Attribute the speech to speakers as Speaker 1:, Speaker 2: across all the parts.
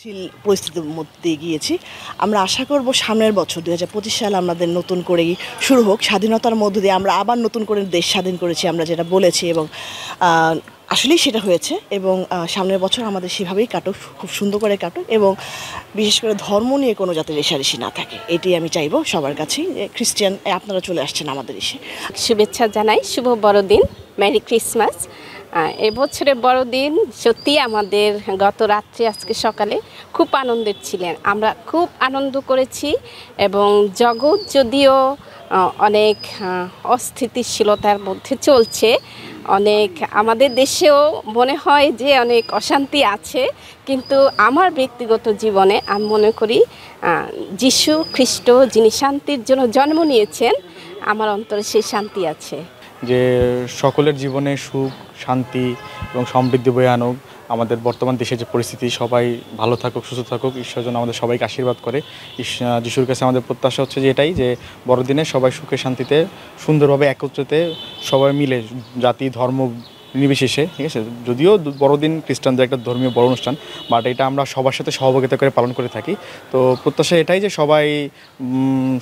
Speaker 1: স্থিতিশীল পরিস্থিতির মধ্যে দিয়ে গিয়েছি। আমরা আশা করব সামনের বছর 2025 সাল আমাদের নতুন করেই শুরু হোক। স্বাধীনতার মধ্য দিয়ে আমরা আবার নতুন করে দেশ স্বাধীন করেছি, আমরা যেটা বলেছি, এবং আসলেই সেটা হয়েছে। এবং সামনের বছর আমাদের সেভাবেই কাটুক, খুব সুন্দর করে কাটুক, এবং বিশেষ করে ধর্ম নিয়ে কোনো যাতে রেষারেষি না থাকে, এটি আমি চাইবো সবার কাছেই। খ্রিস্টান আপনারা চলে আসছেন আমাদের এসে,
Speaker 2: শুভেচ্ছা জানাই, শুভ বড়দিন, মেরি ক্রিসমাস। এবছরের বড়দিন সত্যি আমাদের গত রাত্রে আজকে সকালে খুব আনন্দের ছিলেন, আমরা খুব আনন্দ করেছি। এবং জগৎ যদিও অনেক অস্থিতিশীলতার মধ্যে চলছে, অনেক আমাদের দেশেও মনে হয় যে অনেক অশান্তি আছে, কিন্তু আমার ব্যক্তিগত জীবনে আমি মনে করি যিশু খ্রিস্ট যিনি শান্তির জন্য জন্ম নিয়েছেন, আমার অন্তরে সেই শান্তি আছে।
Speaker 3: যে সকলের জীবনে সুখ, শান্তি এবং সমৃদ্ধি বয়ে আনুক। আমাদের বর্তমান দেশের যে পরিস্থিতি, সবাই ভালো থাকুক, সুস্থ থাকুক, ঈশ্বর যেন আমাদের সবাইকে আশীর্বাদ করে। যিশুর কাছে আমাদের প্রত্যাশা হচ্ছে যে এটাই, যে বড়দিনে সবাই সুখে শান্তিতে সুন্দরভাবে একত্রিতে সবাই মিলে, জাতি ধর্ম নির্বিশেষে, ঠিক আছে। যদিও বড়দিন খ্রিস্টানদের একটা ধর্মীয় বড় অনুষ্ঠান, বাট এটা আমরা সবার সাথে সহযোগিতা করে পালন করে থাকি। তো প্রত্যাশা এটাই যে সবাই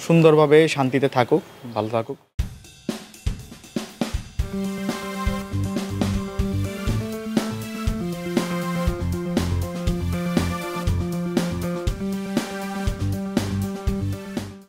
Speaker 3: সুন্দরভাবে শান্তিতে থাকুক, ভালো থাকুক।